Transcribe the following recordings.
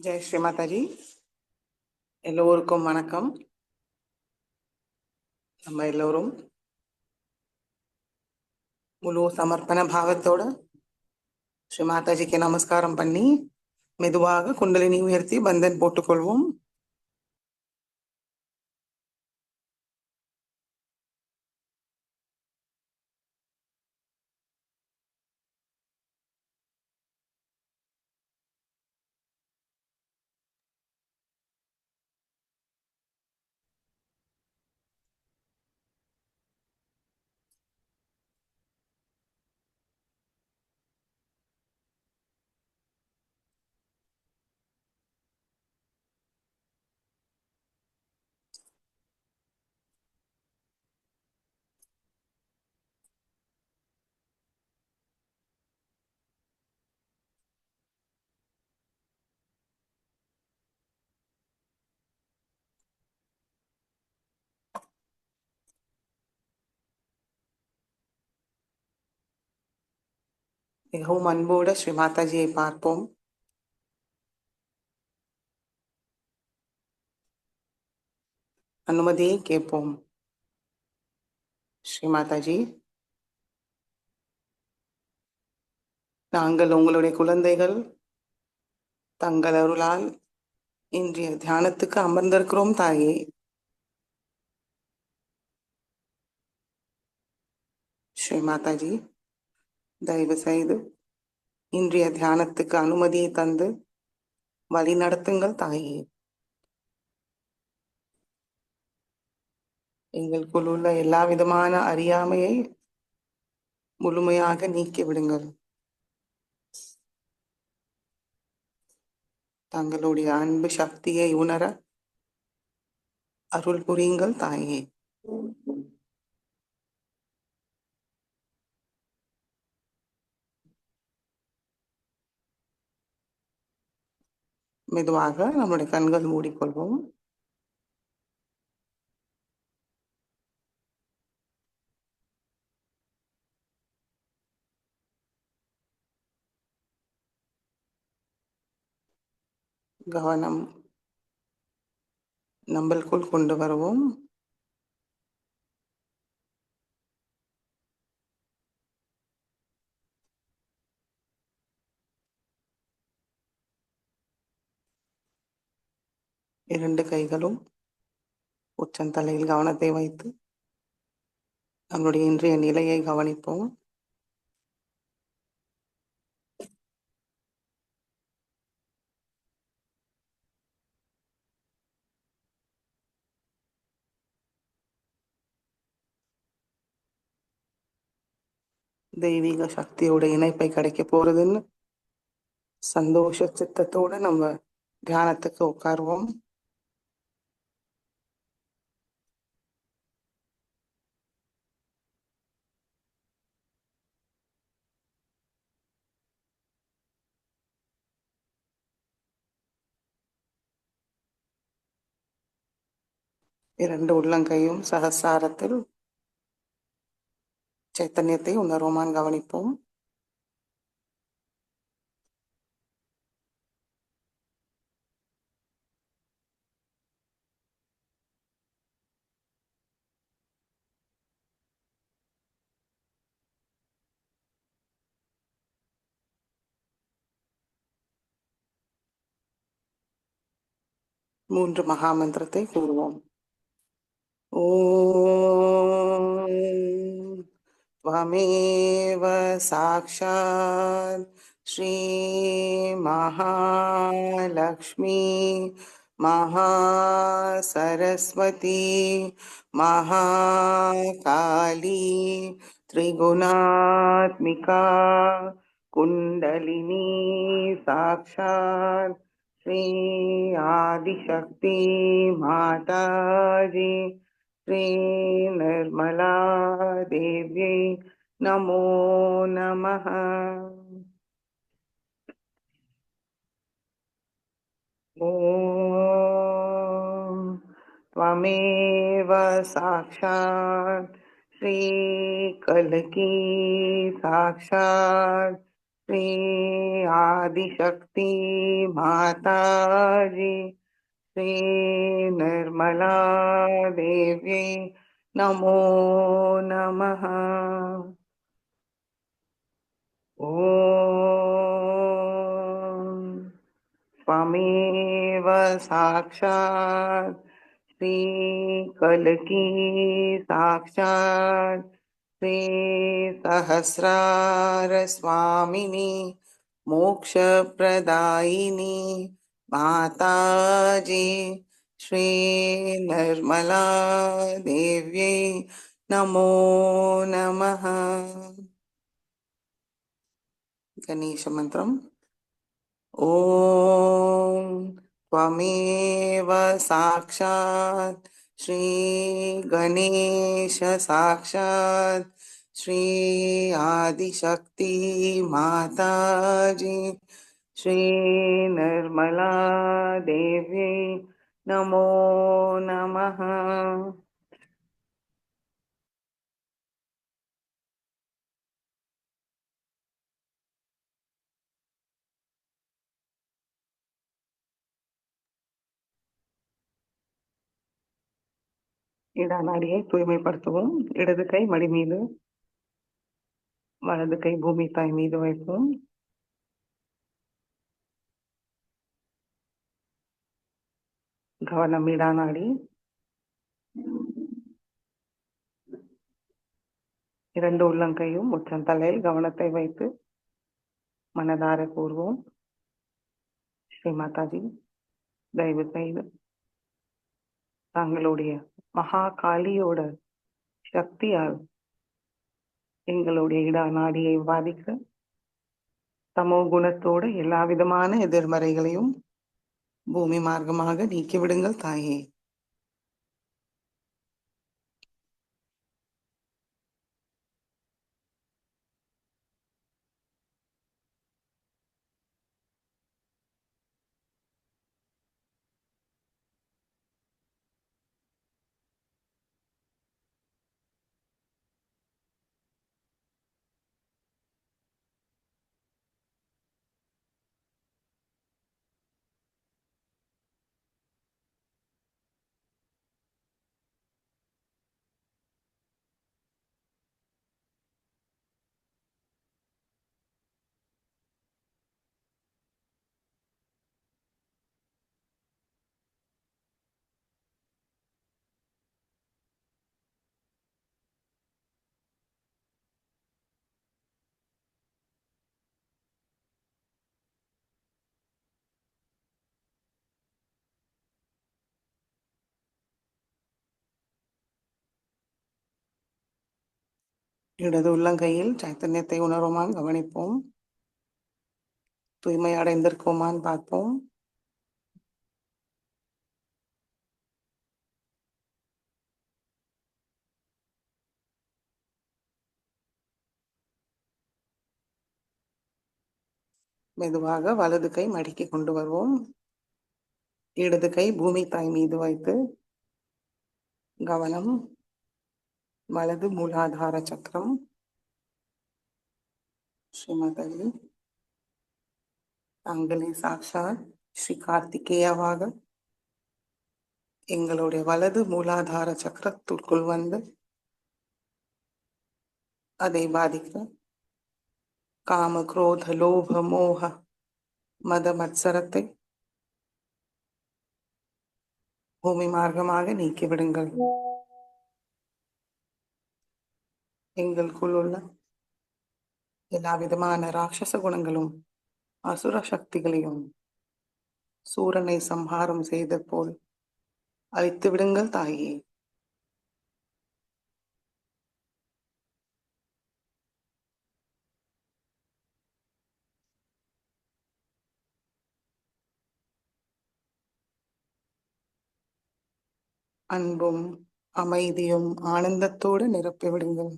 ஜெய் ஸ்ரீ மாதாஜி. எல்லோருக்கும் வணக்கம். நம்ம எல்லோரும் முழு சமர்ப்பண பாவத்தோட ஸ்ரீ மாதாஜிக்கு நமஸ்காரம் பண்ணி மெதுவாக குண்டலினி உயர்த்தி பந்தன் போட்டுக்கொள்வோம். மிகவும் அன்போடு ஸ்ரீ மாதாஜியை பார்ப்போம். அனுமதியை கேட்போம். ஸ்ரீ மாதாஜி, நாங்கள் உங்களுடைய குழந்தைகள், தங்கள் அருளால் இன்றைய தியானத்துக்கு அமர்ந்திருக்கிறோம் தாயே. ஸ்ரீ மாதாஜி, தயவு செய்து இன்றைய தியானத்துக்கு அனுமதியை தந்து வழி நடத்துங்கள் தாயே. எங்களுக்குள் உள்ள எல்லா விதமான அறியாமையை முழுமையாக நீக்கி விடுங்கள். தங்களுடைய அன்பு சக்தியை உணர அருள் புரியுங்கள் தாயே. மெதுவாக நம்முடைய கண்கள் மூடிக்கொள்வோம். கவனம் நம்மளுக்குள் கொண்டு வருவோம். இரண்டு கைகளும் உச்சந்தலையில் கவனத்தை வைத்து நம்முடைய இன்றைய நிலையை கவனிப்போம். தெய்வீக சக்தியோட இணைப்பை கிடைக்க போறதுன்னு சந்தோஷ சித்தத்தோட நம்ம தியானத்துக்கு உட்காருவோம். இரண்டு உள்ளங்கையும் சகசாரத்தில் சைத்தன்யத்தை உணர்வுமான் கவனிப்போம். மூன்று மகாமந்திரத்தை கூறுவோம். ஓம் त्वमेव साक्षात् श्री महालक्ष्मी महासरस्वती महाकाली त्रिगुणात्मिका कुण्डलिनी साक्षात् श्री आदिशक्ति माताजी श्री निर्मला देव्यै नमो नमः. ॐ त्वमेव साक्षात् श्रीकल्की साक्षात् श्री आदिशक्ति माताजी श्री निर्मला देव्यै नमो नमः. ॐ त्वमेव साक्षात् श्रीकल्की साक्षात् श्री सहस्रार स्वामिनी मोक्षप्रदायिनी माताजी श्री निर्मला देव्यै नमो नमः. गणेश मंत्रम. ॐ त्वमेव साक्षात् श्री गणेश साक्षात् श्री आदिशक्ति माताजी श्री निर्मला देव्यै नमो नमः. இடநாடியை தூய்மைப்படுத்துவோம். இடது கை மடி மீது, வலது கை பூமி தாய் மீது வைப்போம். கவனம் இடநாடி. இரண்டு உள்ளங்கையும் உச்சந்தலையில் கவனத்தை வைத்து மனதார கூறுவோம். ஸ்ரீ மாதாஜி, தயவு செய்து தங்களுடைய மகா காளியோட சக்தியால் எங்களுடைய இடநாடியை பாதிக்க தமோ குணத்தோட எல்லா விதமான எதிர்மறைகளையும் பூமி மார்க்கமாக நீக்கிவிடுங்கள் தாயே. இடது உள்ளங்கையில் சைத்தன்யத்தை உணர்வோமான் கவனிப்போம். தூய்மை அடைந்திருக்கோமான் பார்ப்போம். மெதுவாக வலது கை மடக்கி கொண்டு வருவோம். இடது கை பூமி தாய் மீது வைத்து கவனம் வலது மூலாதார சக்கரம், ஸ்ரீமதி தங்களை சாட்சாத் ஸ்ரீ கார்த்திகேயாவாக எங்களுடைய வலது மூலாதார சக்கரத்திற்குள் வந்து அதை பாதிக்கிற காம, குரோத, லோப, மோக, மத மத்சரத்தை பூமி மார்க்கமாக நீக்கிவிடுங்கள். எங்களுக்குள் உள்ள எல்லா விதமான ராட்சச குணங்களும் அசுர சக்திகளையும் சூரனை சம்ஹாரம் செய்த போல் அழித்து விடுங்கள் தாயே. அன்பும் அமைதியும் ஆனந்தத்தோடு நிரப்பிவிடுங்கள்.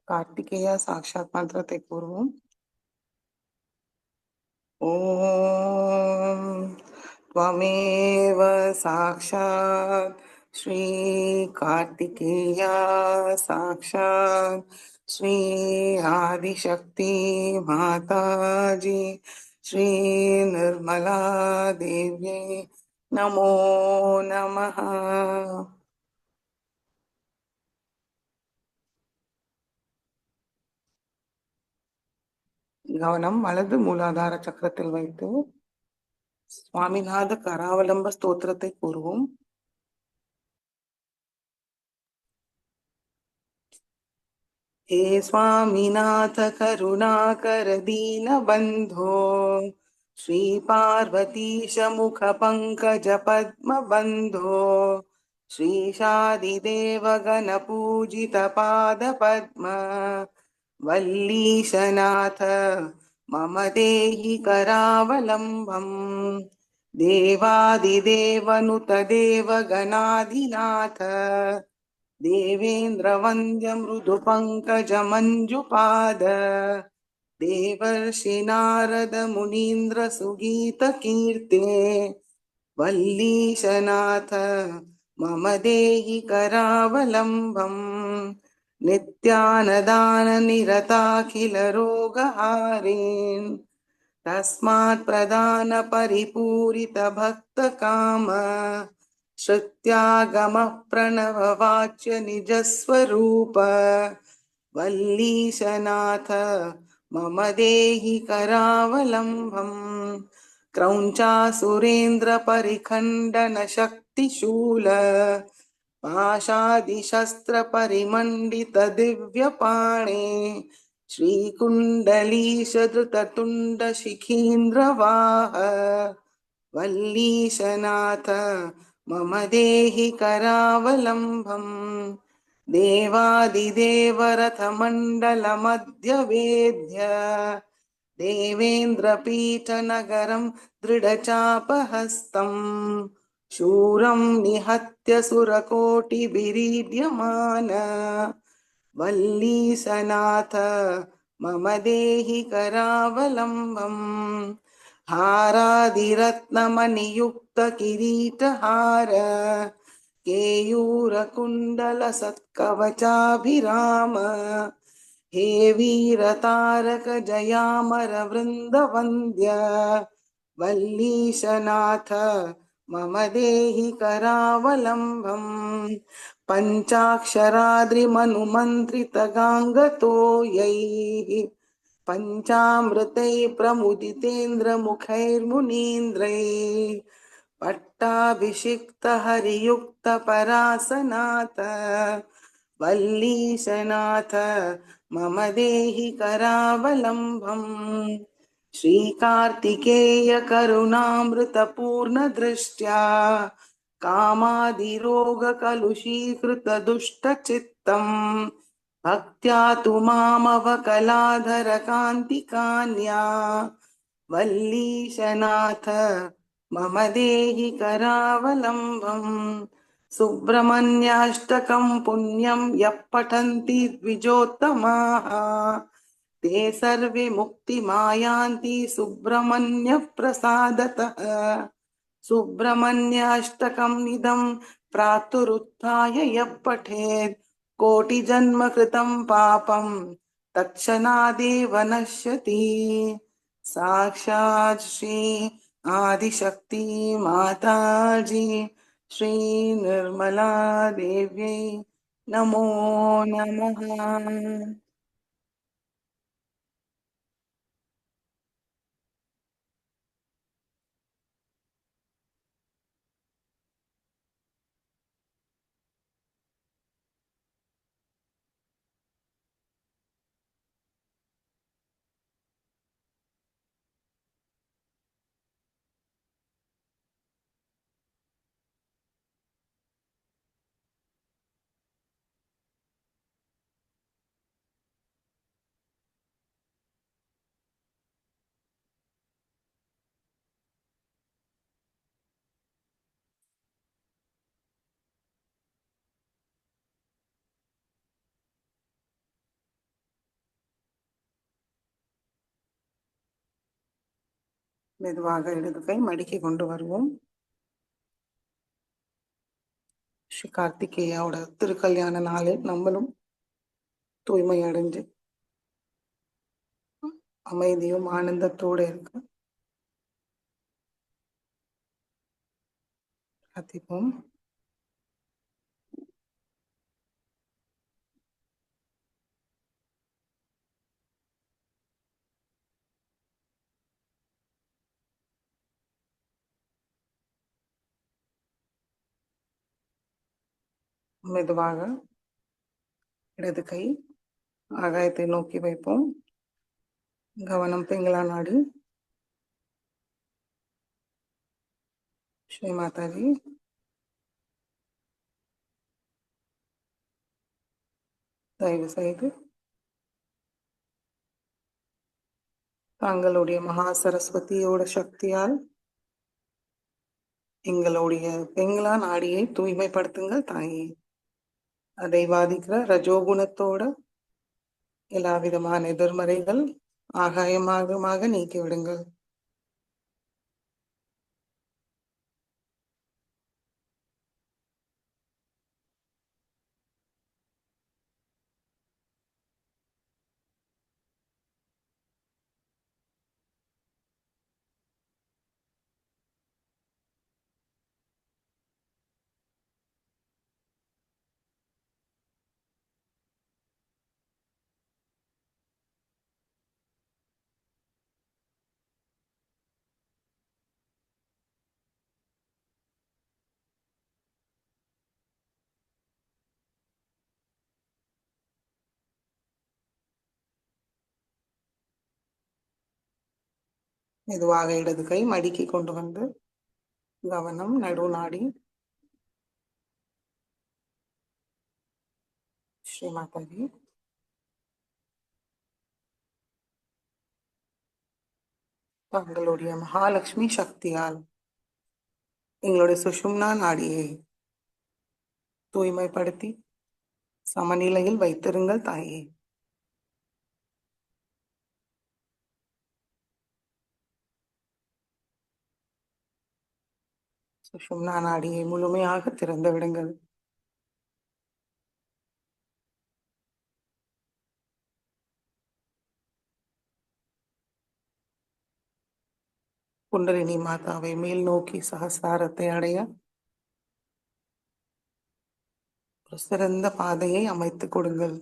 கார்த்திகேயா சாட்சாத் மந்திரத்தை கூறுவோம். ஓம் त्वमेव साक्षात् श्री कार्तिकेया साक्षात् श्री आदिशक्ति माताजी श्री निर्मला देव्यै नमो नमः. கவனம் வலது மூலாதார சக்கரத்தில் வைத்து சுவாமிநாத கராவலம்ப ஸ்தோத்திரத்தை கூறுவோம். हे स्वामीनाथ करुणाकर दीन बंधो श्री पार्वतीश मुख पंकज पद्म बंधो श्री शादिदेव गण पूजित पाद पद्म वल्लीशनाथ मम देहि करावलम्बम् देवादिदेवनुत देव गणाधिनाथ देवेन्द्र वन्द्य मृदु पंकज मंजुपाद देवर्षि नारद मुनीन्द्र सुगीत कीर्ते वल्लीशनाथ मम देहि करावलम्बम् नित्यानदान निरताखिल रोगहारिन् तस्मात् प्रदान परिपूरित भक्त काम श्रुत्यागम प्रणव वाच्य निजस्वरूप वल्लीशनाथ मम देहि करावलम्बम् क्रौञ्चासुरेन्द्र परिखण्डन शक्तिशूल पाशादिशस्त्र परिमण्डित दिव्यपाणे श्रीकुण्डलीशधृततुण्ड शिखीन्द्रवाह वल्लीशनाथ मम देहि करावलम्बम् देवादिदेवरथमण्डलमध्यवेद्य देवेन्द्रपीठनगरं दृढचापहस्तम् शूरं निहत्य सुरकोटिभिरीड्यमान वल्लीशनाथ मम देहि करावलम्बम् हारादिरत्नमणियुक्त किरीटहार केयूरकुण्डल सत्कवचाभिराम हे वीरतारक जयामर वृन्दवन्द्य वल्लीशनाथ मम देहि करावलम्बम् पञ्चाक्षराद्रिमनुमन्त्रितगाङ्गतो यैः पञ्चामृतैः प्रमुदितेन्द्र मुखैर्मुनीन्द्रैः पट्टाभिषिक्त हरियुक्त परासनाथ वल्लीशनाथ मम देहि करावलम्बम् श्रीकार्तिकेय करुणामृतपूर्ण दृष्ट्या कामादिरोगकलुषीकृतदुष्टचित्तम् भक्त्या तु मामवकलाधर कान्तिकान्या वल्लीशनाथ मम देहि करावलम्बम् सुब्रह्मण्याष्टकं पुण्यं यः पठन्ति द्विजोत्तमाः ते सर्वे मुक्तिमायान्ति सुब्रह्मण्य प्रसादतः सुब्रह्मण्याष्टकम् इदं प्रातरुत्थाय यः पठेत् कोटिजन्म कृतं पापं तत्क्षणादेव नश्यति साक्षात् श्री आदिशक्ति माताजी श्री निर्मला देव्यै नमो नमः. மெதுவாக இடது கை மடிக்கி கொண்டு வருவோம். ஸ்ரீ கார்த்திகேயாவோட திருக்கல்யாண நாளில் நம்மளும் தூய்மை அடைஞ்சு அமைதியும் ஆனந்தத்தோடு இருக்கு பிரார்த்திப்போம். மெதுவாக இடது கை ஆகாயத்தை நோக்கி வைப்போம். கவனம் பிங்களா நாடி. ஸ்ரீ மாதாஜி தயவு செய்து தங்களுடைய மகா சரஸ்வதியோட சக்தியால் எங்களுடைய பிங்களா நாடியை தூய்மைப்படுத்துங்கள் தாயே. அதை பாதிக்கிற ரஜோகுணத்தோட எல்லா விதமான எதிர்மறைகள் ஆகாயமாக நீக்கிவிடுங்கள். மெதுவாக இடது கை மடிக்கி கொண்டு வந்து கவனம் நடுநாடி. ஸ்ரீ மாதாஜி தங்களுடைய மகாலட்சுமி சக்தியால் எங்களுடைய சுஷும்னா நாடியை தூய்மைப்படுத்தி சமநிலையில் வைத்திருங்கள் தாயே. சுஷும்னா நாடியை முழுமையாக திறந்து விடுங்கள். குண்டலினி மாதாவை மேல் நோக்கி சகசாரத்தை அடைய ஒரு சிறந்த பாதையை அமைத்துக் கொடுங்கள்.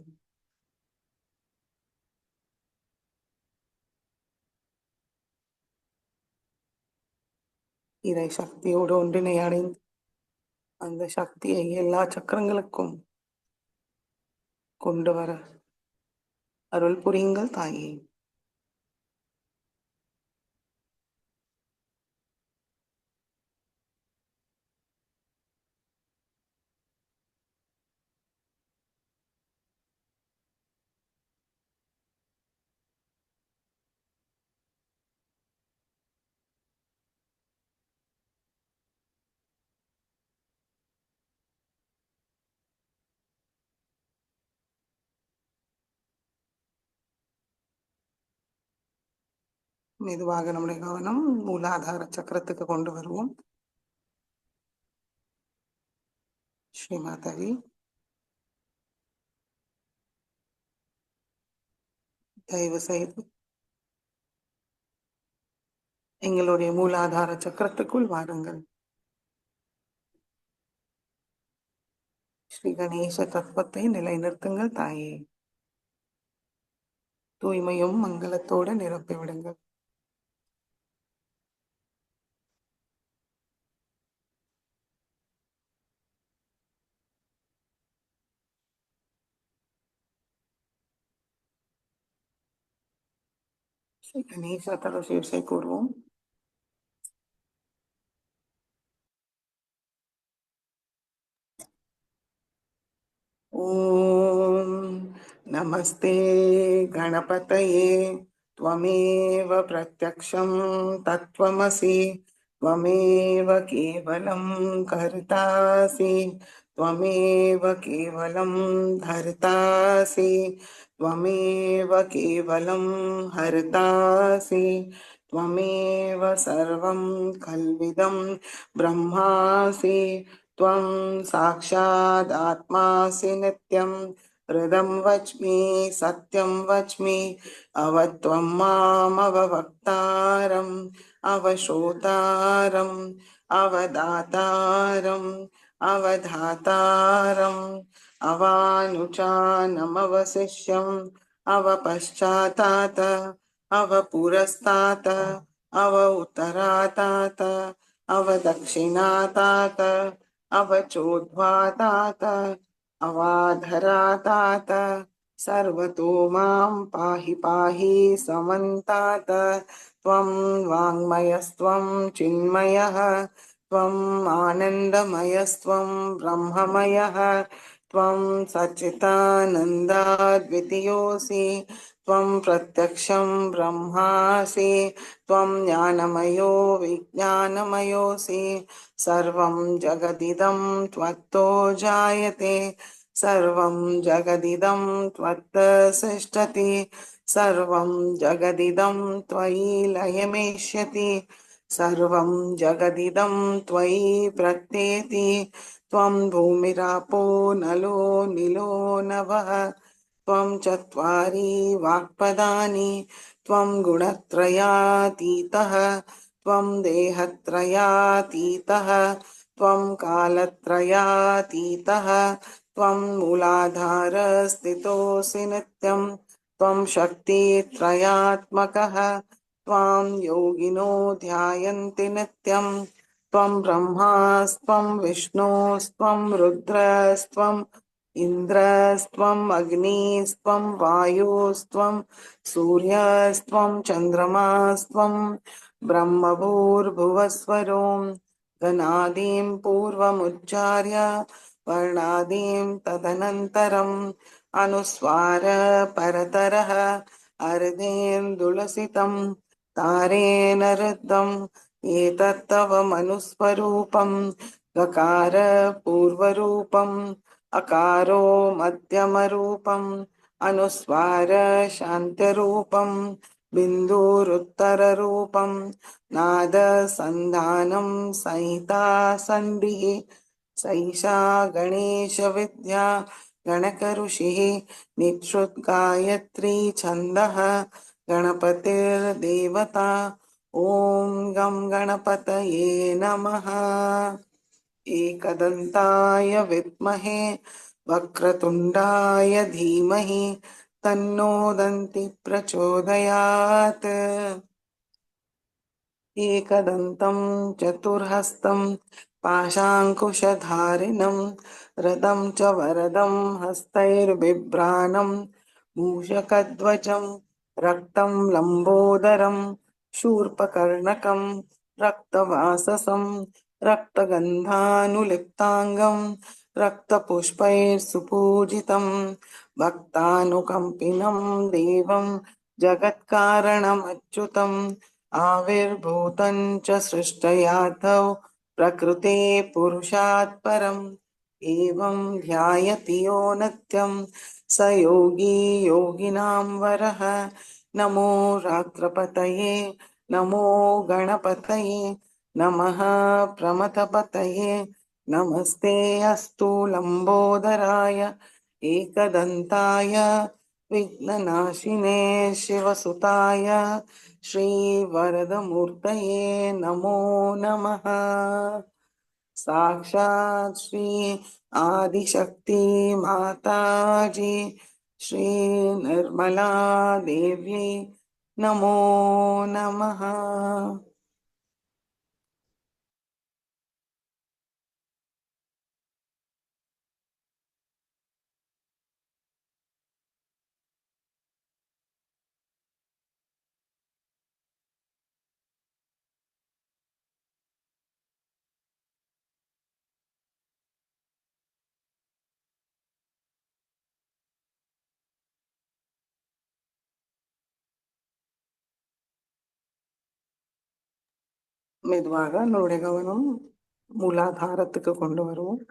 இதை சக்தியோடு ஒன்றினை அடைந்து அந்த சக்தியை எல்லா சக்கரங்களுக்கும் கொண்டு வர அருள் புரியுங்கள் தாயே. மெதுவாக நம்முடைய கவனம் மூலாதார சக்கரத்துக்கு கொண்டு வருவோம். ஸ்ரீமாதவி, தயவு செய்து எங்களுடைய மூலாதார சக்கரத்துக்குள் வாருங்கள். ஸ்ரீ கணேச தத்துவத்தை நிலைநிறுத்துங்கள் தாயே. தூய்மையும் மங்களத்தோடு நிரப்பிவிடுங்கள். ஸ்ரீ கணேச தரசீர்ஷை கூறுவோம். ஓம் நமஸ்தே கணபதயே त्वमेव प्रत्यक्षं तत्त्वमसि त्वमेव केवलं कर्तासि त्वमेव केवलं धर्तासि त्वमेव केवलं हर्तासि त्वमेव सर्वं खल्विदं ब्रह्मासि त्वं साक्षादात्मासि नित्यं हृदं वच्मि सत्यं वच्मि अवत्वं मामवक्तारम् अवश्रोतारम् अवदातारम् अवधातारम् अवानुचानमवशिष्यम् अवपश्चातात अवपुरस्तात् अव उत्तरातात अवदक्षिणातात अवचोद्ध्वातात अवाधरातात सर्वतो मां पाहि पाहि समन्तात् त्वं वाङ्मयस्त्वं चिन्मयः त्वम् आनन्दमयस्त्वं ब्रह्ममयः त्वं सच्चिदानन्दाद्वितीयोऽसि त्वं प्रत्यक्षं ब्रह्मासि त्वं ज्ञानमयो विज्ञानमयोऽसि सर्वं जगदिदं त्वत्तो जायते सर्वं जगदिदं त्वत्तसिष्ठति सर्वं जगदिदं त्वयि लयमेष्यति सर्वं जगदिदं त्वयि प्रत्येति त्वं भूमिरापो नलो निलो नभः त्वं चत्वारि वाक्पदानि त्वं गुणत्रयातीतः त्वं देहत्रयातीतः त्वं कालत्रयातीतः त्वं मूलाधारस्थितोऽसि नित्यं त्वं शक्तित्रयात्मकः त्वां योगिनो ध्यायन्ति नित्यं त्वं ब्रह्मास्त्वं विष्णोस्त्वं रुद्रस्त्वम् इन्द्रस्त्वम् अग्निस्त्वं वायुस्त्वं सूर्यस्त्वं चन्द्रमास्त्वं ब्रह्मभूर्भुवस्वरों गणादीं पूर्वमुच्चार्य वर्णादीं तदनन्तरम् अनुस्वार परतरः अर्धेन्दुलसितं तारेण रुद्धम् एतत्तव मनुस्वरूपं गकार पूर्वरूपम् अकारो मध्यमरूपम् अनुस्वार शान्त्यरूपम् बिन्दुरुत्तररूपम् नाद सन्धानं संहिता सन्धिः सैषा गणेश विद्या गणकऋषिः निःश्रुतगायत्री छन्दः गणपतिर्देवता ॐ गं गणपतये नमः। एकदन्ताय विद्महे वक्रतुण्डाय धीमहि तन्नो दन्ति प्रचोदयात्। एकदन्तं चतुर्हस्तं पाशाङ्कुशधारिणं रदं च वरदं हस्तैर्बिभ्राणं मूषकध्वजं रक्तं लम्बोदरं शूर्पकर्णकं रक्तवाससं रक्तगन्धानुलिप्ताङ्गं रक्तपुष्पैर्सुपूजितं भक्तानुकम्पिनं देवं जगत्कारणमच्युतम् आविर्भूतं च सृष्टयाथौ प्रकृते पुरुषात् परम् एवं ध्यायति यो नित्यं स योगी योगिनां वरः नमो रात्रपतये नमो गणपतये नमः प्रमथपतये नमस्ते अस्तु लम्बोदराय एकदन्ताय विघ्ननाशिने शिवसुताय श्रीवरदमूर्तये नमो नमः। साक्षात् श्री आदिशक्ति माताजी श्री निर्मला देवी नमो नमः। மெதுவாக நம்முடைய கவனம் மூலாதாரத்துக்கு கொண்டு வருவோம்.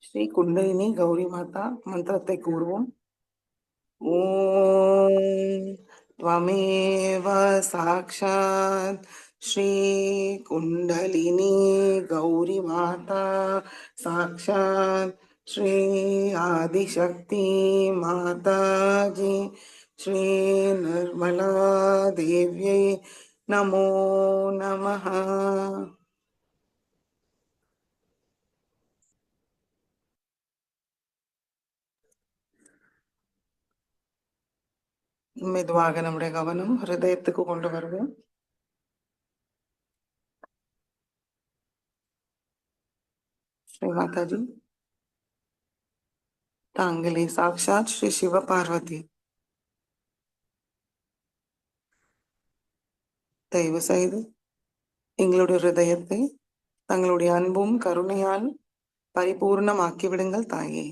ஸ்ரீ குண்டலினி கௌரி மாதா மந்திரத்தை கூறுவோம். ஓம் त्वमेव साक्षात् श्री कुंडलिनी गौरी माता साक्षात् श्री आदिशक्ति माता जी श्री निर्मला देव्यै नमो नमः। மெதுவாக நம்முடைய கவனம் ஹிருதயத்துக்கு கொண்டு வருவோம். ஸ்ரீ மாதாஜி தாங்களே சாக்ஷாத் ஸ்ரீ சிவ பார்வதி. தயவு செய்து எங்களுடைய ஹிருதயத்தை தங்களுடைய அன்பும் கருணையால் பரிபூர்ணமாக்கி விடுங்கள் தாயே.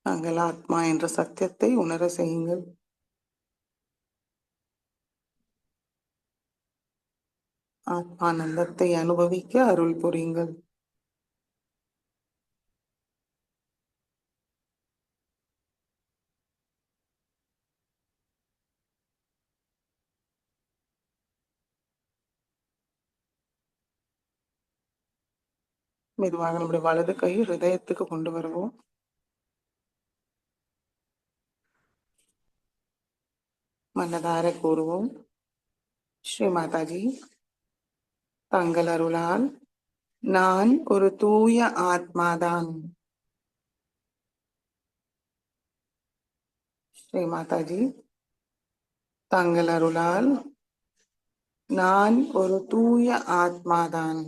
நாங்கள் ஆத்மா என்ற சத்தியத்தை உணர செய்யுங்கள். ஆத்மானந்தத்தை அனுபவிக்க அருள் புரியுங்கள். மெதுவாக நம்முடைய வலது கை ஹிருதயத்துக்கு கொண்டு வருவோம். மனதார கூறுவோம். ஸ்ரீ மாதாஜி தங்கள் அருளால் நான் ஒரு தூய ஆத்மாதான். ஸ்ரீ மாதாஜி தங்கள் அருளால் நான் ஒரு தூய ஆத்மாதான்.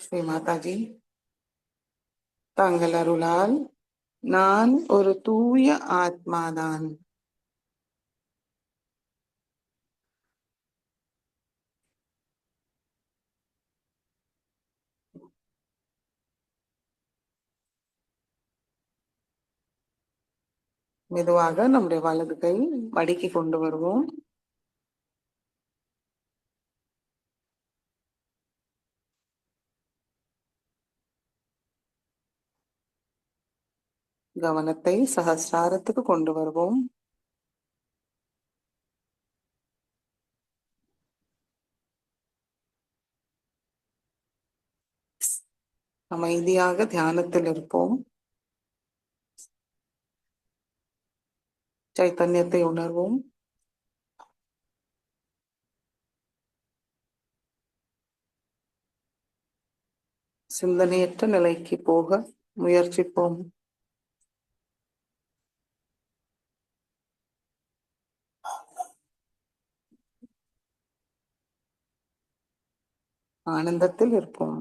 ஸ்ரீ மாதாஜி தங்கள் அருளால் நான் ஒரு தூய ஆத்மாதான். மெதுவாக நம்முடைய வலது கை மடக்கி கொண்டு வருவோம். கவனத்தை சஹஸ்ராரத்துக்கு கொண்டு வருவோம். அமைதியாக தியானத்தில் இருப்போம். சைத்தன்யத்தை உணர்வோம். சிந்தனையற்ற நிலைக்கு போக முயற்சிப்போம். ஆனந்தத்தில் இருப்போம்.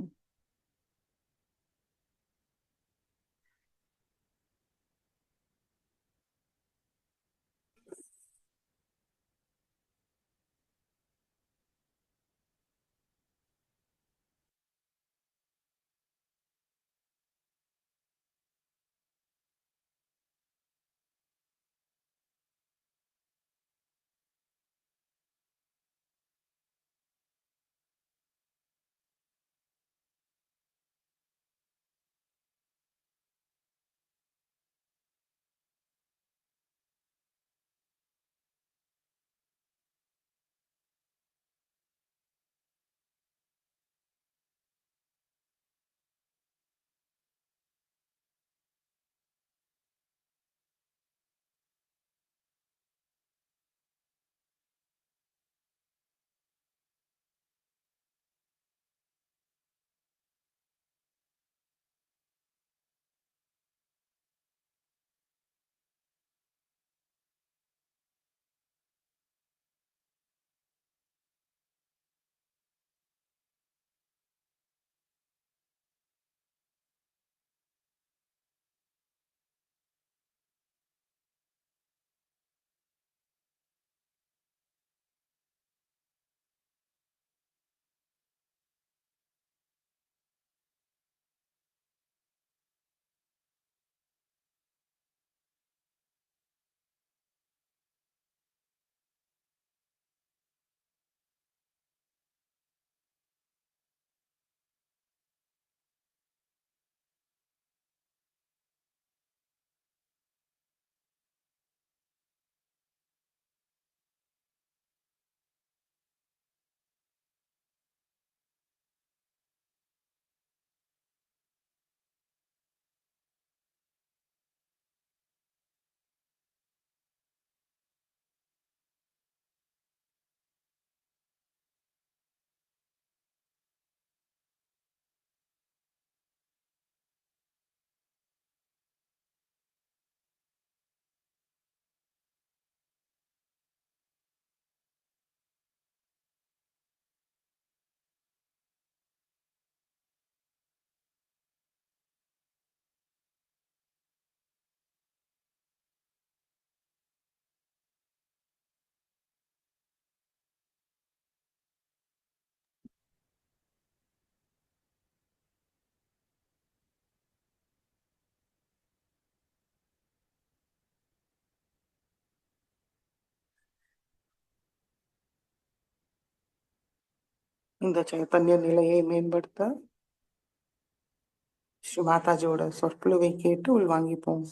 இந்த சைத்தன்ய நிலையை மேம்படுத்த ஸ்ரீ மாதாஜியோட சொற்பொழிவை கேட்டு உள்வாங்கிப்போம்.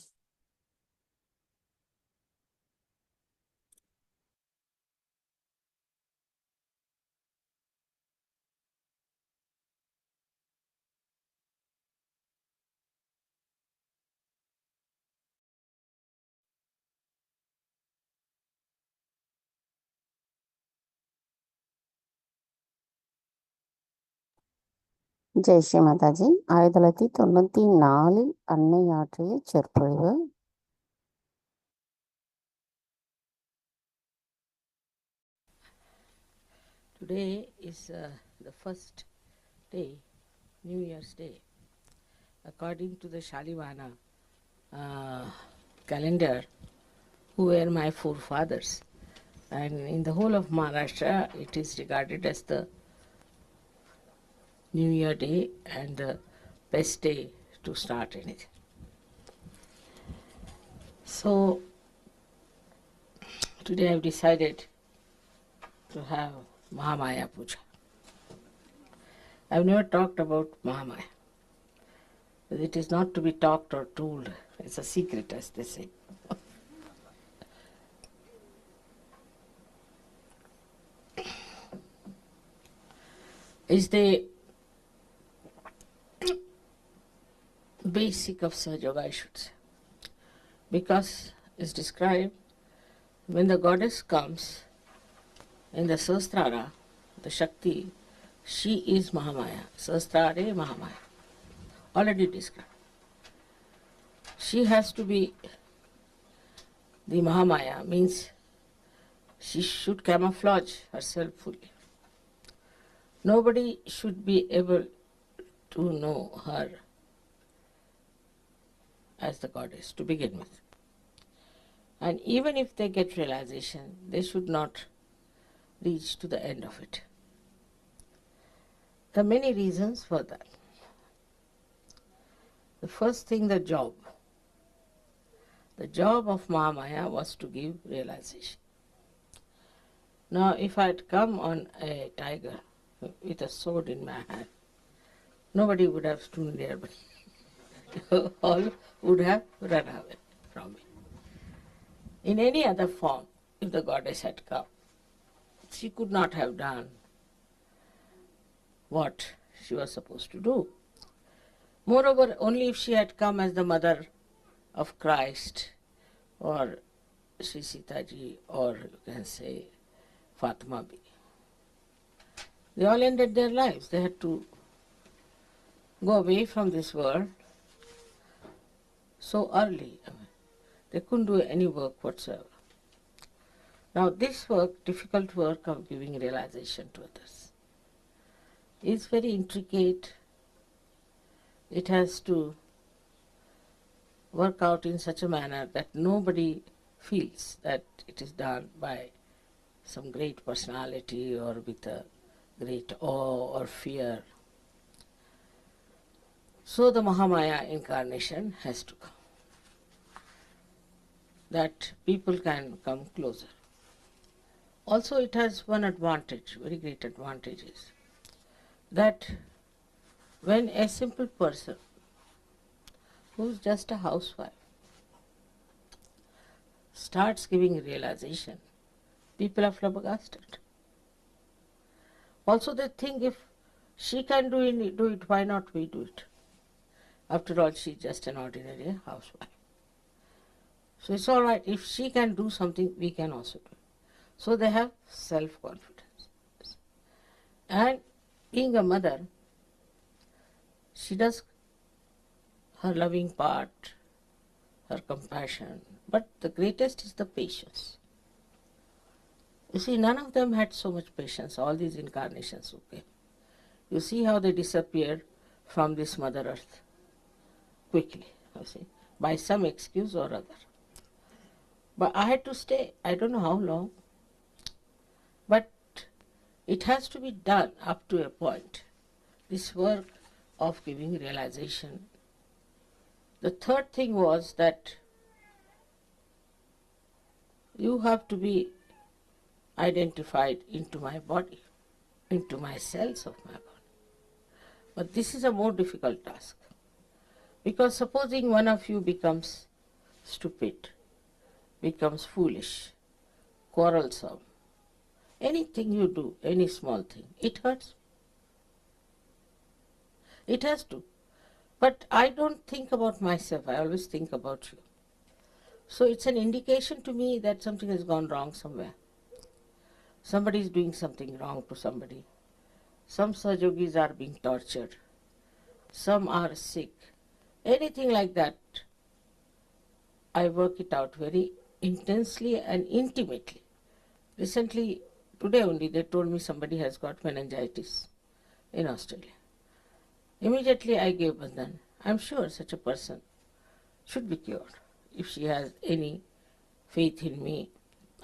ஜெய் ஸ்ரீ மாதாஜி. 1994 அன்னை ஆற்றிய சொற்பொழிவு. Today is the first day, New Year's Day. According to the Shalivana calendar, who were my forefathers. And in the whole of Maharashtra, it is regarded as the New Year Day and the best day to start in it. So, today I have decided to have Mahamaya Puja. I have never talked about Mahamaya. It is not to be talked or told, it's a secret, as they say. Is the basic of Sahajya, I should say. Because it's described when the goddess comes in the Sahasrara, the Shakti, she is Mahamaya. Sahasrare Mahamaya. Already described. She has to be the Mahamaya, means she should camouflage herself fully. Nobody should be able to know her as the goddess to begin with. And even if they get realization, they should not reach to the end of it. There are many reasons for that. The first thing, the job. The job of Mahamaya was to give realization. Now, if I had come on a tiger with a sword in my hand, nobody would have stood nearby. All would have run away from me. In any other form, if the goddess had come, she could not have done what she was supposed to do. Moreover, only if she had come as the mother of Christ, or Sri Sita Ji, or you can say Fatima Bi. They all ended their lives. They had to go away from this world so early. They couldn't do any work whatsoever. Now this work, difficult work of giving realization to others, is very intricate. It has to work out in such a manner that nobody feels that it is done by some great personality or with a great awe or fear. So the Mahamaya incarnation has to come, that people can come closer. Also it has one advantage, very great advantage is that when a simple person who is just a housewife starts giving realization, people are flabbergasted. Also they think if she can do it, why not we do it? After all, she is just an ordinary housewife. So it's all right, if she can do something, we can also do it. So they have self-confidence. And being a mother, she does her loving part, her compassion, but the greatest is the patience. You see, none of them had so much patience, all these incarnations who came. You see how they disappeared from this Mother Earth quickly, you see, by some excuse or other. But I had to stay, I don't know how long, but it has to be done up to a point, this work of giving realization. The third thing was that you have to be identified into my body, into my cells of my body. But this is a more difficult task, because supposing one of you becomes stupid, becomes foolish, quarrelsome, anything you do, any small thing, it hurts. It has to. But I don't think about myself, I always think about you. So it's an indication to me that something has gone wrong somewhere. Somebody is doing something wrong to somebody. Some Sahajogis are being tortured. Some are sick. Anything like that, I work it out very intensely and intimately. Recently, today only, they told me somebody has got meningitis in Australia. Immediately I gave Bandhan. I'm sure such a person should be cured if she has any faith in me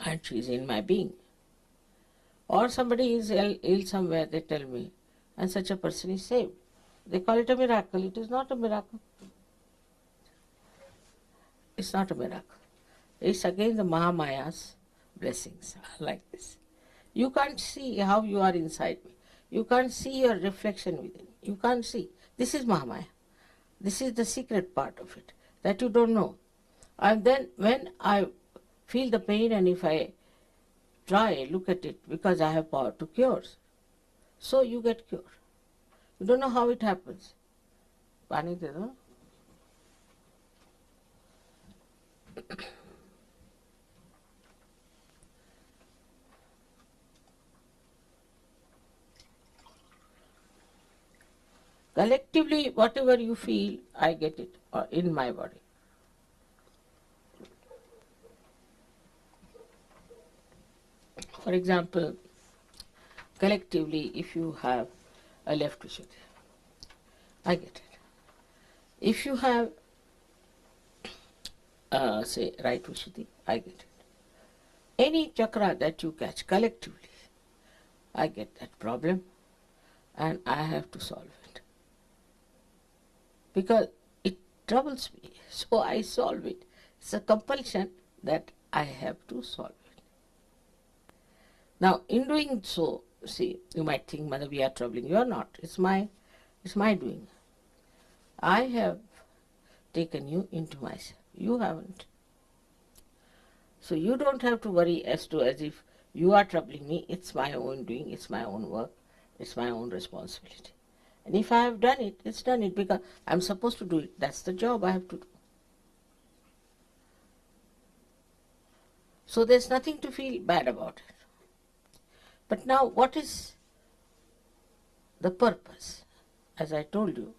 and she is in my being. Or somebody is ill somewhere, they tell me, and such a person is saved. They call it a miracle. It is not a miracle. It's not a miracle. It's again the Mahamaya's blessings are like this. You can't see how you are inside me. You can't see your reflection within. You can't see. This is Mahamaya. This is the secret part of it, that you don't know. And then when I feel the pain and if I try, look at it, because I have power to cure, so you get cured. You don't know how it happens. Pani de do? Collectively, whatever you feel, I get it in my body. For example, collectively, if you have a left Vishuddhi, I get it. If you have, say, right Vishuddhi, I get it. Any chakra that you catch collectively, I get that problem and I have to solve it. Because it troubles me, so I solve it. It's a compulsion that I have to solve it. Now, in doing so, see, you might think, Mother, we are troubling. You are not. It's my doing. I have taken you into myself. You haven't. So you don't have to worry as if you are troubling me. It's my own doing. It's my own work. It's my own responsibility. And if I have done it, it's done it because I'm supposed to do it. That's the job I have to do. So there's nothing to feel bad about it. But now what is the purpose? As I told you,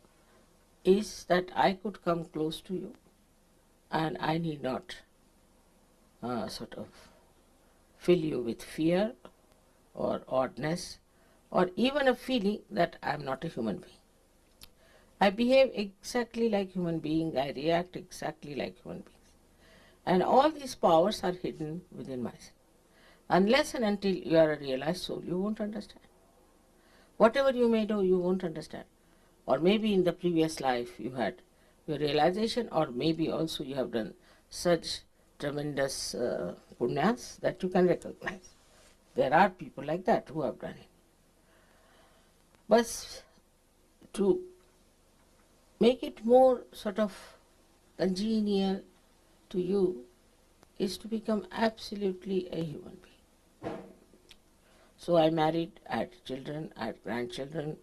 is that I could come close to you and I need not sort of fill you with fear or oddness or even a feeling that I'm not a human being. I behave exactly like human being, I react exactly like human beings. And all these powers are hidden within myself. Unless and until you are a realized soul, you won't understand. Whatever you may do, you won't understand. Or maybe in the previous life you had your realization, or maybe also you have done such tremendous punyas that you can recognize. There are people like that who have done it. But to make it more sort of congenial to you is to become absolutely a human being. So I married, I had children, I had grandchildren,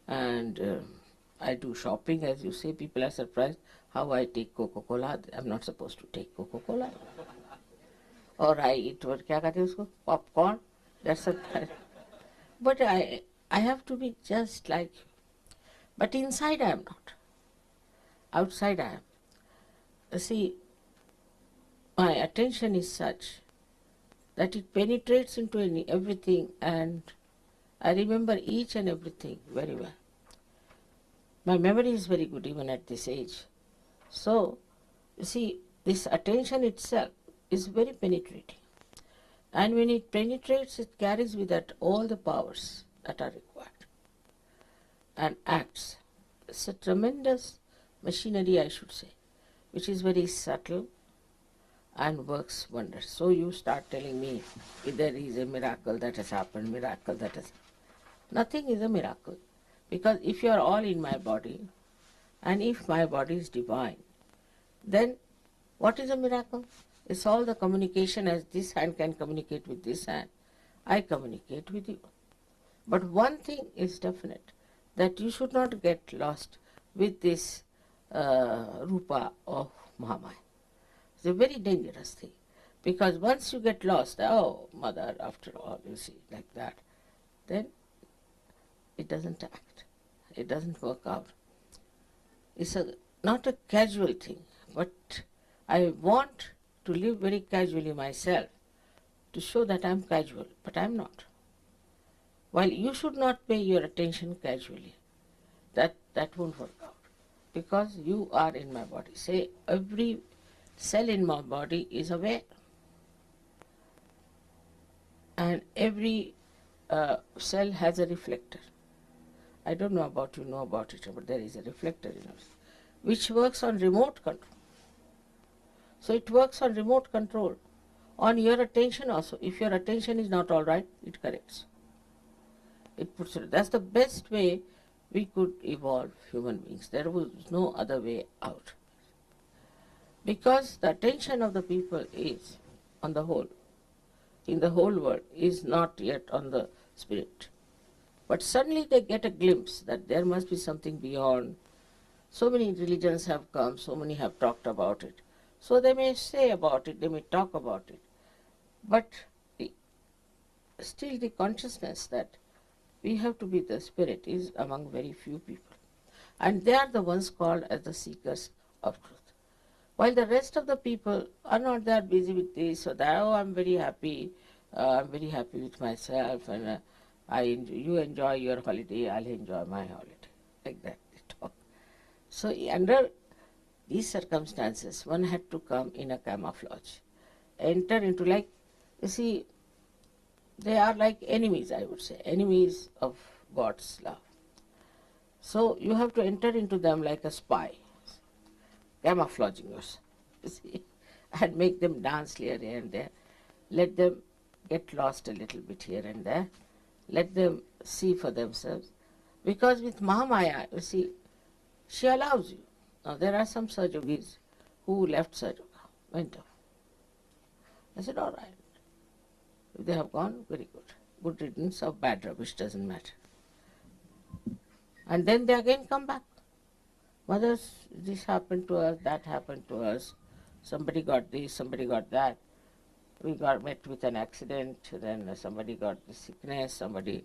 and I do shopping, as you say. People are surprised how I take Coca-Cola. I'm not supposed to take Coca-Cola. Or I eat what kya kehte usko? Popcorn. That's a but I have to be just like you. But inside I am not. Outside I am. See, my attention is such that it penetrates into everything, and I remember each and everything very well. My memory is very good even at this age. So, you see, this attention itself is very penetrating. And when it penetrates, it carries with it all the powers that are required and acts. It's a tremendous machinery, I should say, which is very subtle and works wonders. So you start telling me if there is a miracle that has happened, miracle that has happened. Nothing is a miracle. Because if you are all in my body, and if my body is divine, then what is a miracle? It's all the communication, as this hand can communicate with this hand. I communicate with you. But one thing is definite, that you should not get lost with this rupa of Mahamaya. It's a very dangerous thing. Because once you get lost, oh, Mother, after all, you see, like that, then it doesn't act. It doesn't work out. It's not a casual thing, but I want to live very casually myself to show that I'm casual, but I'm not. While you should not pay your attention casually, that won't work out, because you are in my body. Say, every cell in my body is aware, and every cell has a reflector. I don't know about you know about it, but there is a reflector in us, which works on remote control. So it works on remote control, on your attention also. If your attention is not all right, it corrects. It puts it. That's the best way we could evolve human beings. There was no other way out. Because the attention of the people is, on the whole, in the whole world, is not yet on the spirit. But suddenly they get a glimpse that there must be something beyond. So many religions have come, so many have talked about it. So they may say about it, they may talk about it, but the, still the consciousness that we have to be the spirit is among very few people. And they are the ones called as the seekers of truth. While the rest of the people are not that busy with this or that, oh, I'm very happy with myself, and you enjoy your holiday, I'll enjoy my holiday. Like that they talk. So under these circumstances, one had to come in a camouflage, enter into, like, you see, they are like enemies, I would say, enemies of God's love. So you have to enter into them like a spy, camouflaging yourself, you see, and make them dance here and there. Let them get lost a little bit here and there. Let them see for themselves. Because with Mahamaya, you see, she allows you. Now there are some Sahajogis who left Sahajoga, went off. I said, all right. If they have gone, very good. Good riddance of bad rubbish, doesn't matter. And then they again come back. Mothers, this happened to us, that happened to us. Somebody got this, somebody got that. We got met with an accident, then somebody got the sickness, somebody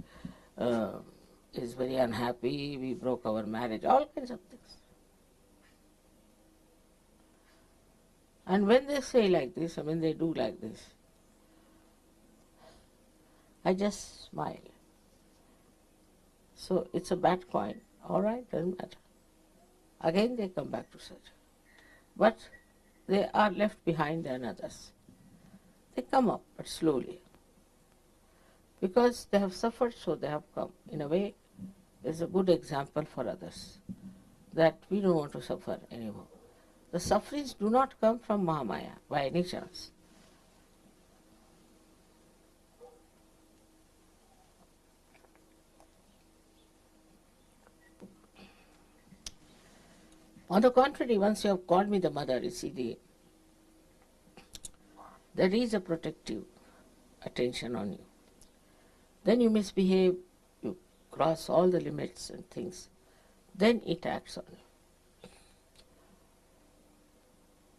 is very unhappy, we broke our marriage, all kinds of things. And when they say like this, when they do like this, I just smile. So it's a bad coin. All right, doesn't matter. Again they come back to search. But they are left behind than others. They come up, but slowly. Because they have suffered, so they have come. In a way, it's a good example for others that we don't want to suffer anymore. The sufferings do not come from Mahamaya by any chance. On the contrary, once you have called me the mother, you see, there is a protective attention on you. Then you misbehave, you cross all the limits and things, then it acts on you.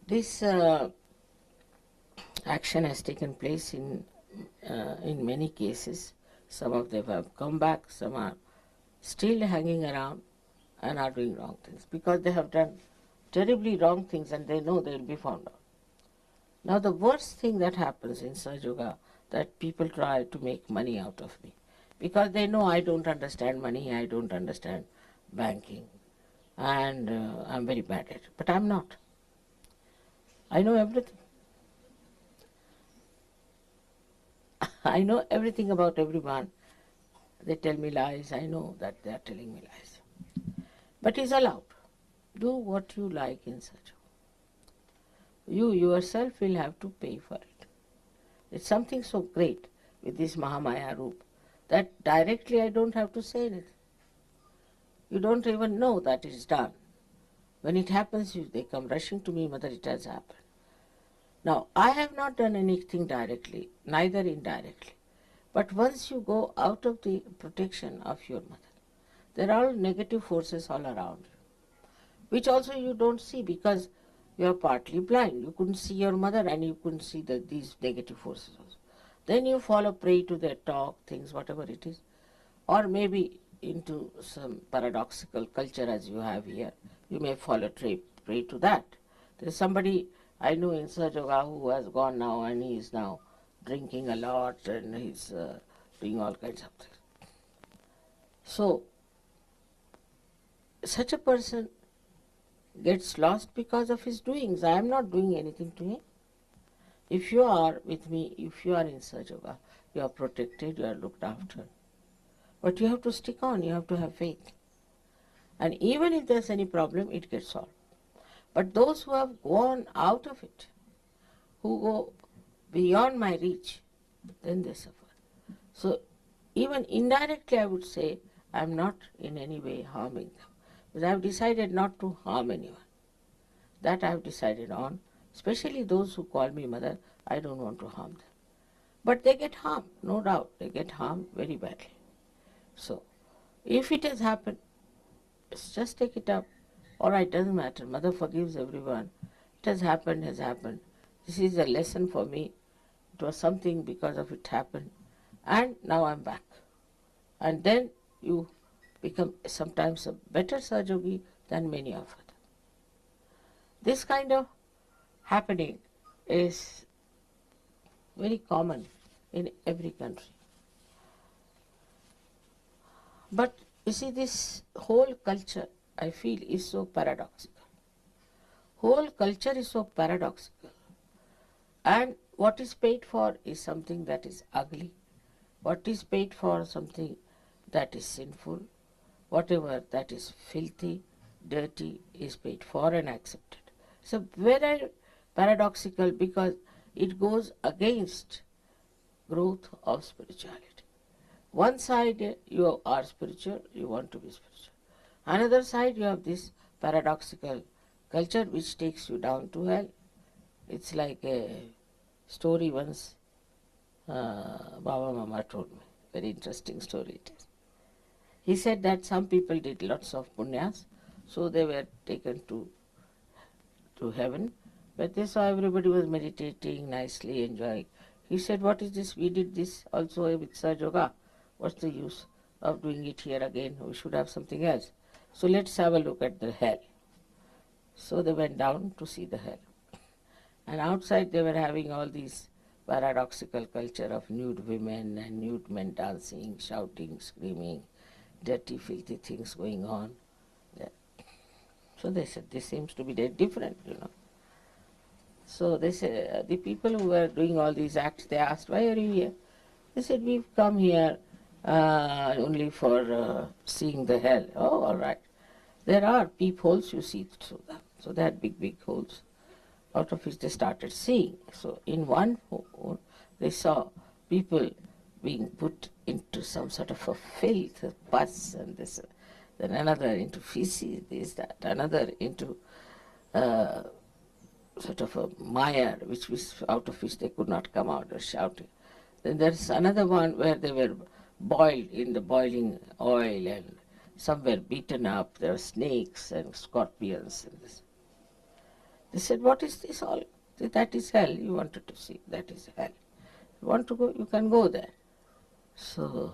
This action has taken place in many cases. Some of them have come back, some are still hanging around and are doing wrong things because they have done terribly wrong things and they know they will be found out. Now the worst thing that happens in Sahajoga, that people try to make money out of me because they know I don't understand money, I don't understand banking, and I'm very bad at it. But I'm not. I know everything. I know everything about everyone. They tell me lies, I know that they are telling me lies. But it's allowed. Do what you like in Sahajoga. You yourself will have to pay for it. It's something so great with this Mahamaya Roop that directly I don't have to say anything. You don't even know that it's done. When it happens, they come rushing to me, Mother, it has happened. Now, I have not done anything directly, neither indirectly. But once you go out of the protection of your mother, there are negative forces all around you, which also you don't see because you are partly blind. You couldn't see your mother and you couldn't see these negative forces also. Then you fall a prey to their talk, things, whatever it is. Or maybe into some paradoxical culture as you have here. You may fall a prey to that. There is somebody I know in Sahajoga who has gone now and he is now drinking a lot and he's doing all kinds of things. So, such a person gets lost because of his doings. I am not doing anything to him. If you are with me, if you are in Sahajoga, you are protected, you are looked after. But you have to stick on, you have to have faith. And even if there's any problem, it gets solved. But those who have gone out of it, who go beyond my reach, then they suffer. So even indirectly I would say I am not in any way harming them. Because I have decided not to harm anyone. That I have decided on. Especially those who call me mother, I don't want to harm them. But they get harmed, no doubt. They get harmed very badly. So, if it has happened, just take it up. All right, doesn't matter. Mother forgives everyone. has happened has happened. This is a lesson for me. It was something because of it happened. And now I'm back. And then you become sometimes a better Sahaja Yogi than many of us. This kind of happening is very common in every country. But you see, this whole culture, I feel, is so paradoxical. Whole culture is so paradoxical. And what is paid for is something that is ugly. What is paid for something that is sinful. Whatever that is filthy, dirty is paid for and accepted. So very paradoxical because it goes against growth of spirituality. One side you are spiritual, you want to be spiritual. Another side you have this paradoxical culture which takes you down to hell. It's like a story once Baba Mama told me. Very interesting story it is. He said that some people did lots of punyas, so they were taken to heaven, but they saw everybody was meditating nicely, enjoying. He said, what is this? We did this also with Sahaja Yoga. What's the use of doing it here again? We should have something else. So let's have a look at the hell. So they went down to see the hell. And outside they were having all these paradoxical culture of nude women and nude men dancing, shouting, screaming, dirty, filthy things going on. Yeah. So they said, this seems to be very different, So they said, the people who were doing all these acts, they asked, why are you here? They said, we've come here only for seeing the hell. Oh, all right. There are peepholes, you see through them. So they had big, big holes, out of which they started seeing. So in one hole, they saw people being put into some sort of a filth, a pus, and this, then another into feces, this, that, another into sort of a mire, which was out of which they could not come out, or shouting. Then there's another one where they were boiled in the boiling oil, and some were beaten up. There were snakes and scorpions and this. They said, what is this all? That is hell. You wanted to see. That is hell. You want to go? You can go there. So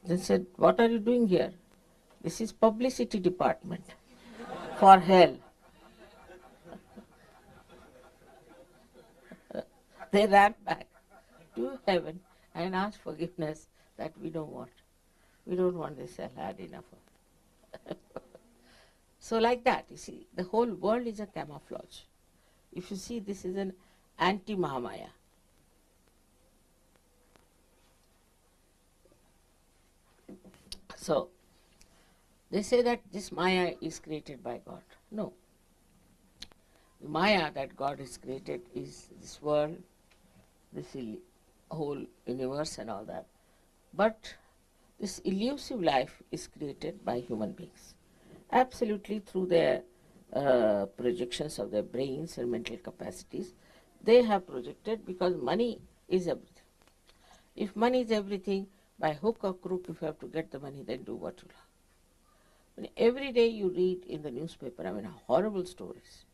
they said, what are you doing here? This is publicity department for hell. They ran back to heaven and asked forgiveness that we don't want. We don't want this hell, had enough of it. So like that, you see, the whole world is a camouflage. If you see, this is an anti-Mahamaya. So, they say that this Maya is created by God. No. The Maya that God has created is this world, this whole universe and all that. But this elusive life is created by human beings, absolutely through their projections of their brains and mental capacities. They have projected, because money is everything. If money is everything, by hook or crook, if you have to get the money, then do what you love. Every day you read in the newspaper, horrible stories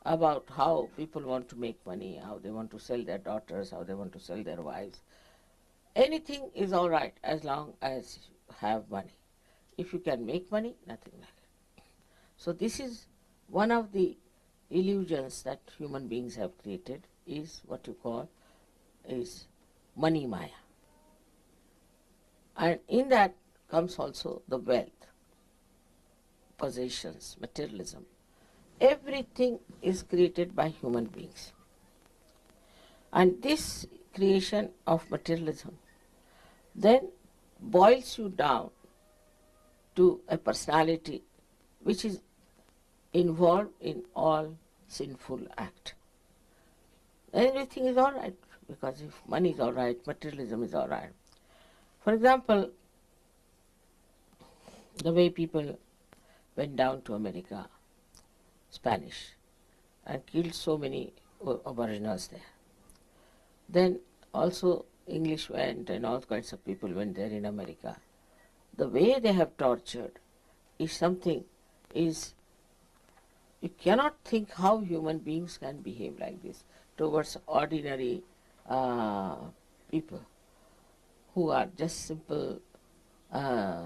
about how people want to make money, how they want to sell their daughters, how they want to sell their wives. Anything is all right as long as you have money. If you can make money, nothing like it. So this is one of the illusions that human beings have created, is what you call is money maya. And in that comes also the wealth, possessions, materialism. Everything is created by human beings. And this creation of materialism then boils you down to a personality which is involved in all sinful act. Everything is all right, because if money is all right, materialism is all right. For example, the way people went down to America, Spanish, and killed so many aboriginals there. Then also English went and all kinds of people went there in America. The way they have tortured is something, is You cannot think how human beings can behave like this towards ordinary people who are just simple uh,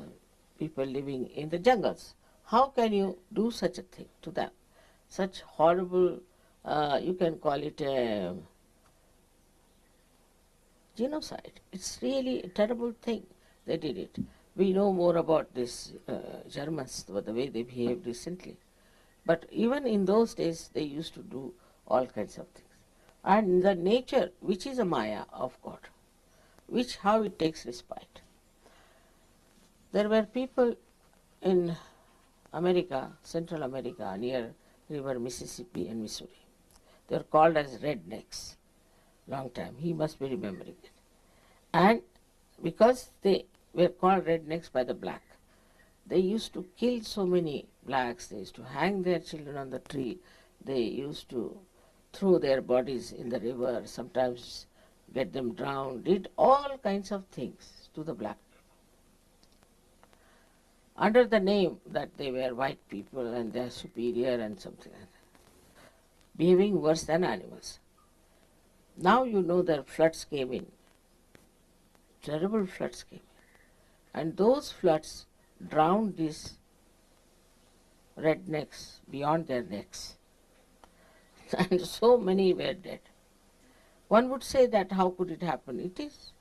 people living in the jungles. How can you do such a thing to them? Such horrible, you can call it a genocide. It's really a terrible thing. They did it. We know more about this Germans, the way they behaved recently. But even in those days, they used to do all kinds of things. And the nature, which is a Maya of God, which how it takes respite. There were people in America, Central America, near river Mississippi and Missouri. They were called as rednecks. Long time. He must be remembering it. And because they were called rednecks by the black, they used to kill so many blacks. They used to hang their children on the tree. They used to throw their bodies in the river, sometimes get them drowned, did all kinds of things to the black people. Under the name that they were white people and they are superior and something like that. Behaving worse than animals. Now you know that floods came in. Terrible floods came in. And those floods drowned these rednecks beyond their necks. And so many were dead. One would say that how could it happen? It is.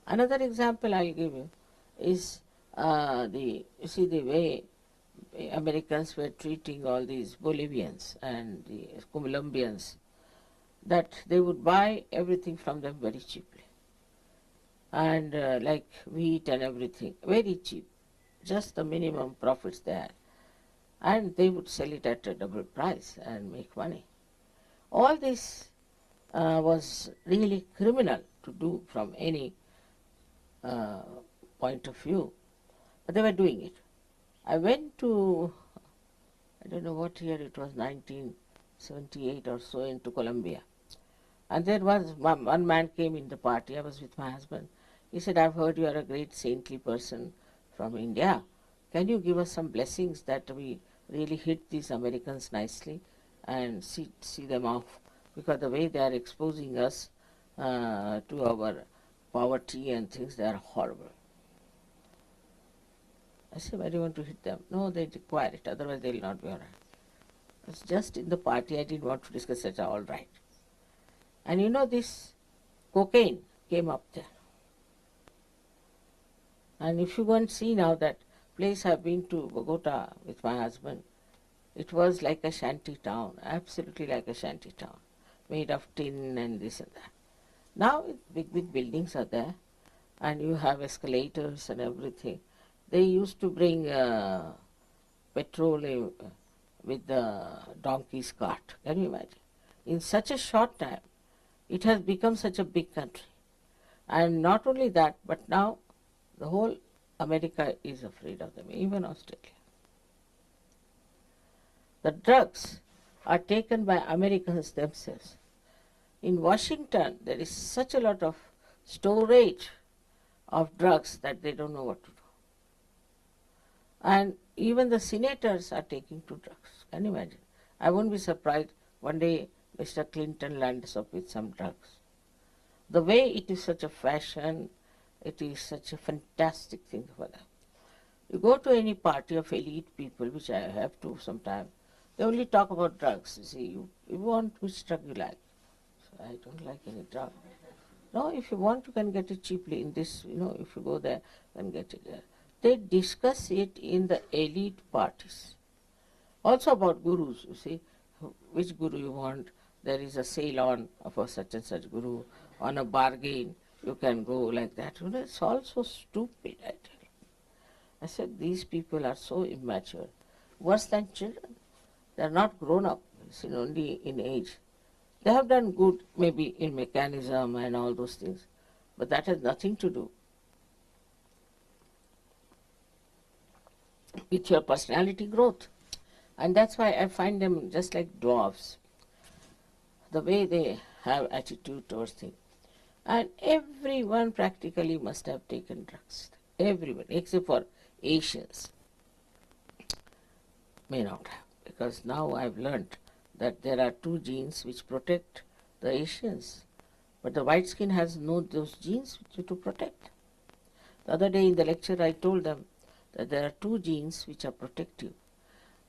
Another example I'll give you is you see the way Americans were treating all these Bolivians and the Colombians, that they would buy everything from them very cheaply. And like wheat and everything, very cheap, just the minimum profits there. And they would sell it at a double price and make money. All this was really criminal to do from any point of view, but they were doing it. I went to, I don't know what year it was, 1978 or so, into Colombia. And there was one man came in the party. I was with my husband. He said, I've heard you are a great saintly person from India. Can you give us some blessings that we really hit these Americans nicely and see them off? Because the way they are exposing us to our poverty and things, they are horrible. I said, why do you want to hit them? No, they require it, otherwise they will not be all right. It's just in the party, I didn't want to discuss it, all right. And you know, this cocaine came up there. And if you go and see now that place I've been to, Bogota, with my husband, it was like a shanty town, absolutely like a shanty town, made of tin and this and that. Now big buildings are there, and you have escalators and everything. They used to bring petrol with the donkey's cart. Can you imagine? In such a short time, it has become such a big country. And not only that, but now the whole America is afraid of them, even Australia. The drugs are taken by Americans themselves. In Washington, there is such a lot of storage of drugs that they don't know what to do. And even the senators are taking to drugs. Can you imagine? I won't be surprised one day Mr. Clinton lands up with some drugs. The way it is such a fashion, it is such a fantastic thing for them. You go to any party of elite people, which I have to sometimes, they only talk about drugs. You see, you want which drug you like. So I don't like any drug. No, if you want, you can get it cheaply in this, if you go there, you can get it there. They discuss it in the elite parties. Also about gurus, you see, which guru you want. There is a sale on for such and such guru, on a bargain, you can go like that. It's all so stupid, I tell you. I said, these people are so immature, worse than children. They are not grown up, only in age. They have done good, maybe in mechanism and all those things, but that has nothing to do with your personality growth. And that's why I find them just like dwarfs, the way they have attitude towards things. And everyone practically must have taken drugs. Everyone, except for Asians, may not have. because now I've learnt that there are two genes which protect the Asians, but the white skin has no those genes to protect. The other day in the lecture I told them that there are two genes which are protective,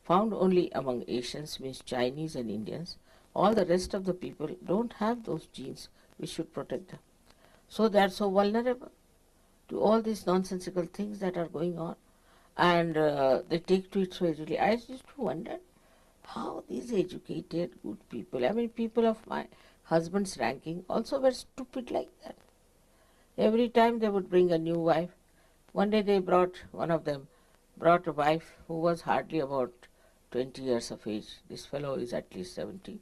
found only among Asians, means Chinese and Indians. All the rest of the people don't have those genes which should protect them. So they are so vulnerable to all these nonsensical things that are going on, and they take to it so easily. I used to wonder how these educated, good people, I mean people of my husband's ranking, also were stupid like that. Every time they would bring a new wife. One day one of them brought a wife who was hardly about 20 years of age. This fellow is at least 70.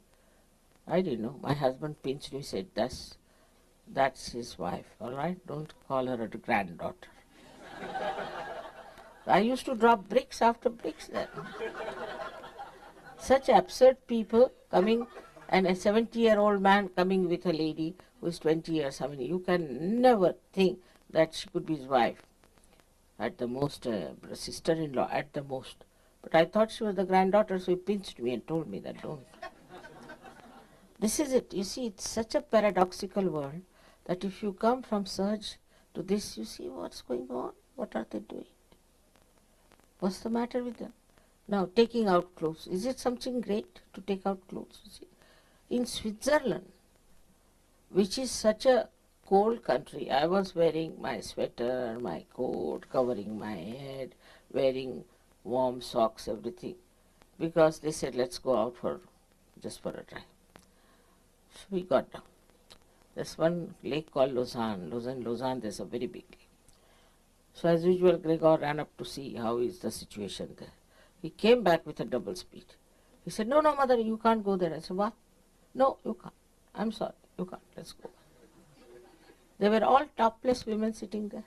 I didn't know. My husband pinched me, said, that's his wife, all right? Don't call her a granddaughter. I used to drop bricks after bricks there. Such absurd people coming, and a 70-year-old man coming with a lady who is 20 years. I mean, you can never think that she could be his wife. At the most, sister-in-law, at the most. But I thought she was the granddaughter, so he pinched me and told me that don't. This is it. You see, it's such a paradoxical world that if you come from Sahaj to this, you see what's going on. What are they doing? What's the matter with them? Now, taking out clothes. Is it something great to take out clothes? You see? In Switzerland, which is such a cold country, I was wearing my sweater, my coat, covering my head, wearing warm socks, everything, because they said, let's go out just for a drive. So we got down. There's one lake called Lausanne, there's a very big lake. So as usual, Gregor ran up to see how is the situation there. He came back with a double speed. He said, no, mother, you can't go there. I said, what? No, you can't. I'm sorry, you can't. Let's go. They were all topless women sitting there.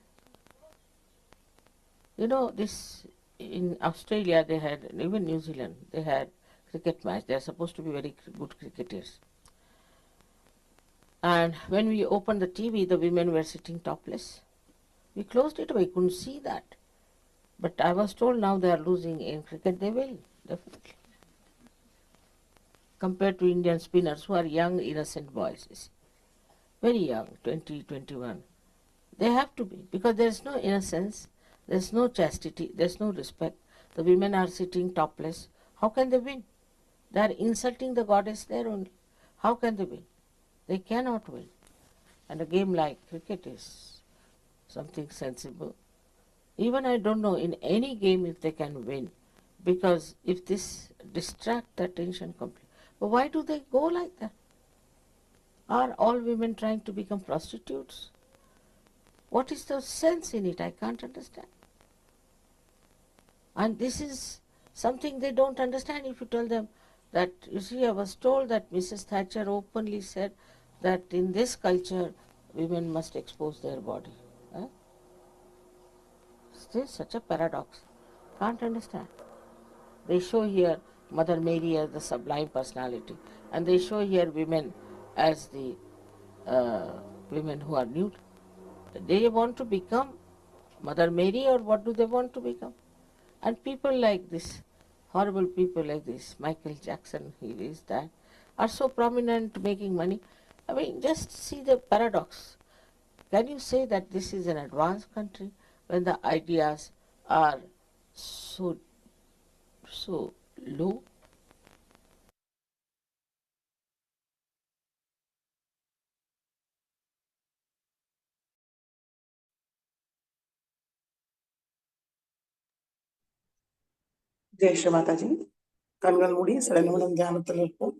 You know, this in Australia they had, even New Zealand, they had cricket match. They are supposed to be very good cricketers. And when we opened the TV, the women were sitting topless. We closed it, we couldn't see that. But I was told now they are losing in cricket. They will, definitely. Compared to Indian spinners who are young, innocent boys. Very young, 20, 21. They have to be, because there is no innocence, there is no chastity, there is no respect. The women are sitting topless. How can they win? They are insulting the goddess there only. How can they win? They cannot win. And a game like cricket is something sensible. Even I don't know in any game if they can win, because if this distract the attention completely. But why do they go like that? Are all women trying to become prostitutes? What is the sense in it? I can't understand. And this is something they don't understand if you tell them that, you see, I was told that Mrs. Thatcher openly said that in this culture, women must expose their body. Huh? This is such a paradox. Can't understand. They show here Mother Mary as the sublime personality, and they show here women as the women who are nude. They want to become Mother Mary, or what do they want to become? And people like this, horrible people like this, Michael Jackson, he is that, are so prominent making money. I mean, just see the paradox. Can you say that this is an advanced country when the ideas are so low? Jai Sri Mataji. கண்கள் மூடி சில நிமிடம் தியானத்தில் இருப்போம்.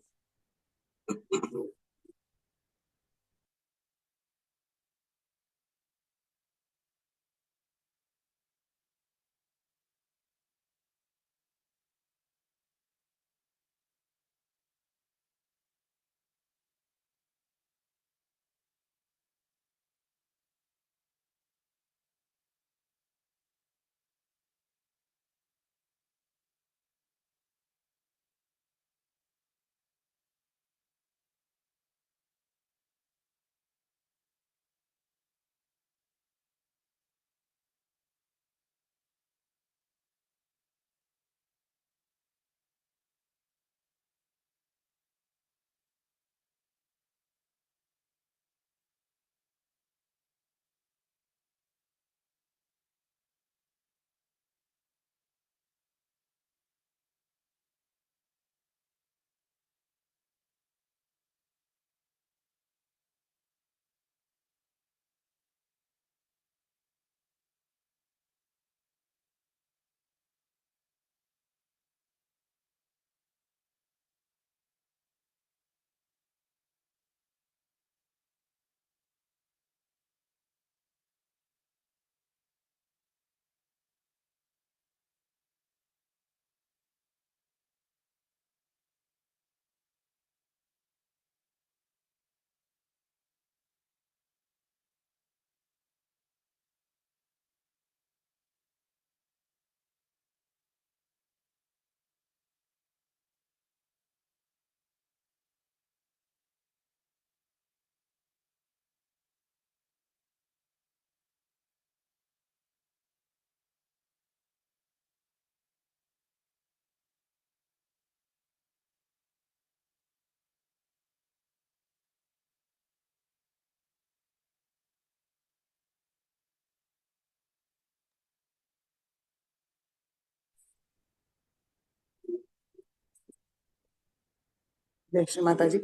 ஜெய் ஸ்ரீ மாதாஜி.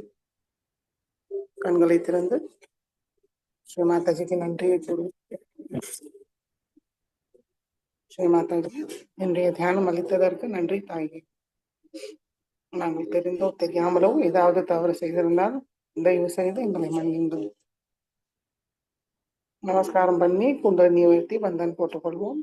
கண்களை திறந்து ஸ்ரீ மாதாஜிக்கு நன்றியை கூறி ஸ்ரீ மாதாஜி இன்றைய தியானம் அளித்ததற்கு நன்றி தாயே. நாங்கள் தெரிந்தோ தெரியாமலோ ஏதாவது தவறு செய்திருந்தால் தயவு செய்து எங்களை மன்னியுங்கள். நமஸ்காரம் பண்ணி குண்டலினி உயர்த்தி பந்தன் போட்டுக்கொள்வோம்.